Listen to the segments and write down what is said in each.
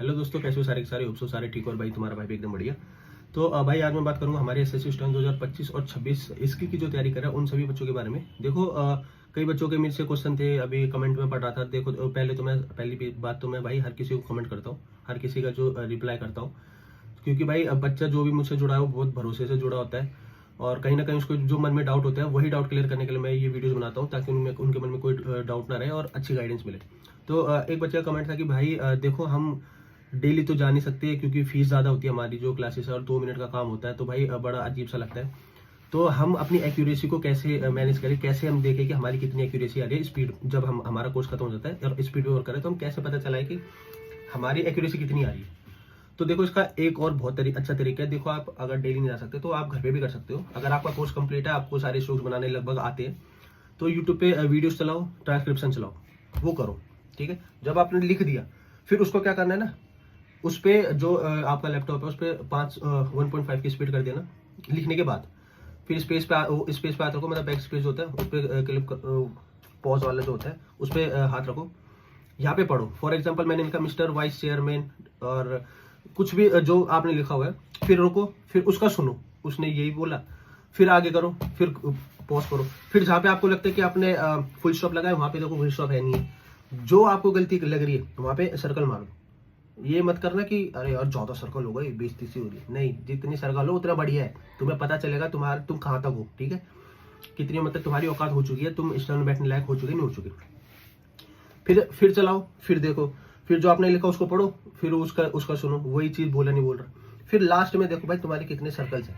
Hello दोस्तों, कैसे हो सारे के सारे? उपसो सारे ठीक। और भाई तुम्हारा भाई भी एकदम बढ़िया। तो भाई आज मैं बात करूंगा हमारे एसएससी स्टैंड 2025 और 26 इसकी की जो तैयारी कर रहा है उन सभी बच्चों के बारे में। देखो कई बच्चों के मेरे से क्वेश्चन थे, अभी कमेंट में पढ़ रहा था। देखो पहले तो मैं बात तो मैं भाई हर किसी को कमेंट करता हूँ, हर किसी का जो रिप्लाई करता हूँ, क्योंकि भाई बच्चा जो भी मुझसे जुड़ा है वो बहुत भरोसे से जुड़ा होता है। और कहीं ना कहीं उसको जो मन में डाउट होता है वही डाउट क्लियर करने के लिए मैं ये वीडियोस बनाता हूँ, ताकि उनके मन में कोई डाउट ना रहे और अच्छी गाइडेंस मिले। तो एक बच्चे का कमेंट था कि भाई देखो हम डेली तो जा नहीं सकते क्योंकि फीस ज़्यादा होती है हमारी जो क्लासेस है, और 2 मिनट का काम होता है, तो भाई बड़ा अजीब सा लगता है। तो हम अपनी एक्यूरेसी को कैसे मैनेज करें, कैसे हम देखें कि हमारी कितनी एक्यूरेसी आ रही है, स्पीड जब हम हमारा कोर्स खत्म हो जाता है और स्पीड पे वर्क करें तो हम कैसे पता चलाए कि हमारी एक्यूरेसी कितनी आ रही है। तो देखो इसका एक और बहुत अच्छा तरीका है। देखो आप अगर डेली नहीं जा सकते तो आप घर पे भी कर सकते हो। अगर आपका कोर्स कंप्लीट है, आपको सारे स्ट्रोक्स बनाने लगभग आते हैं, तो यूट्यूब पे वीडियोस चलाओ, ट्रांसक्रिप्शन चलाओ, वो करो। ठीक है, जब आपने लिख दिया फिर उसको क्या करना है ना, उस पर जो आपका लैपटॉप है उस पर 1.5 की स्पीड कर देना लिखने के बाद। फिर स्पेस पे हाथ रखो, मतलब बैक स्पेस होता है उस पर क्लिक पॉज वाला जो होता है उस पर हाथ रखो, यहाँ पे पढ़ो। फॉर एग्जाम्पल मैंने लिखा मिस्टर वाइस चेयरमैन और कुछ भी जो आपने लिखा हुआ है, फिर रुको, फिर उसका सुनो, उसने यही बोला, फिर आगे करो, फिर पॉज करो। फिर जहाँ पे आपको लगता है कि आपने फुल स्टॉप लगाया वहां पे देखो फुल स्टॉप है नहीं है, जो आपको गलती लग रही है वहां पे सर्कल मारो। ये मत करना कि अरे यार 14 सर्कल हो गई, 20-30 हो रही है। नहीं, जितनी सर्कल हो उतना बढ़िया है, तुम्हें पता चलेगा तुम कहाँ तक हो। ठीक है, कितनी मतलब तुम्हारी औकात हो चुकी है, तुम स्टैंड में बैठने लायक हो चुके नहीं हो चुके। फिर चलाओ, फिर देखो, फिर जो आपने लिखा उसको पढ़ो, फिर उसका सुनो, वही चीज बोला नहीं बोल रहा। फिर लास्ट में देखो भाई तुम्हारे कितने सर्कल्स हैं।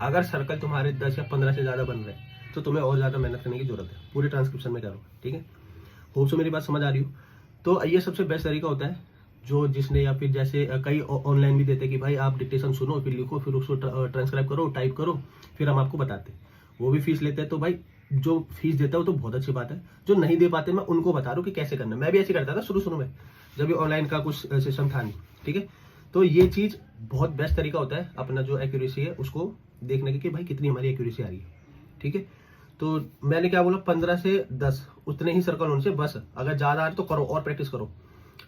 अगर सर्कल तुम्हारे 10 या 15 से ज्यादा बन रहे हैं तो तुम्हें और ज्यादा मेहनत करने की जरूरत है, पूरे ट्रांसक्रिप्शन में करो। ठीक है, होप सो मेरी बात समझ आ रही हो। तो ये सबसे बेस्ट तरीका होता है जो जिसने, या फिर जैसे कई ऑनलाइन भी देते हैं कि भाई आप डिक्टेशन सुनो, फिर लिखो, फिर उसको ट्रांसक्राइब करो, टाइप करो, फिर हम आपको बताते हैं। वो भी फीस लेते हैं। तो भाई जो फीस देता है वो तो बहुत अच्छी बात है, जो नहीं दे पाते मैं उनको बता रहा हूँ कि कैसे करना है। मैं भी ऐसे करता था शुरू में, जब भी ऑनलाइन का कुछ सिस्टम था नहीं। ठीक है, तो ये चीज बहुत बेस्ट तरीका होता है अपना जो एक्यूरेसी है उसको देखने की कि भाई कितनी हमारी एक्यूरेसी आ रही है। ठीक है, तो मैंने क्या बोला, 15 से 10 उतने ही सर्कल होने से बस। अगर ज्यादा आ रहे तो करो और प्रैक्टिस करो।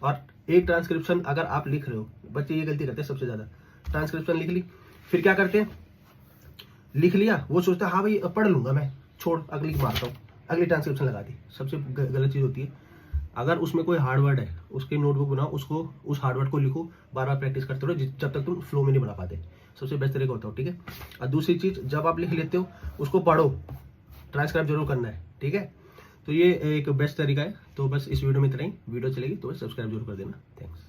और एक ट्रांसक्रिप्शन अगर आप लिख रहे हो, बच्चे ये गलती करते हैं सबसे ज्यादा, ट्रांसक्रिप्शन लिख ली, फिर क्या करते हैं, लिख लिया, वो सोचता है हाँ भाई पढ़ लूंगा मैं, छोड़ अगली मारता हूँ, अगली ट्रांसक्रिप्शन लगा दी। सबसे गलत चीज होती है। अगर उसमें कोई हार्ड वर्ड है उसके नोटबुक बनाओ, उसको उस हार्ड वर्ड को लिखो, बार बार प्रैक्टिस करते रहो जब तक तुम फ्लो में नहीं बना पाते। सबसे बेस्ट तरीका होता है। ठीक है, और दूसरी चीज, जब आप लिख लेते हो उसको पढ़ो, ट्रांसक्राइब जरूर करना है। ठीक है, तो ये एक बेस्ट तरीका है। तो बस इस वीडियो में इतना ही। वीडियो चलेगी तो सब्सक्राइब जरूर कर देना। थैंक्स।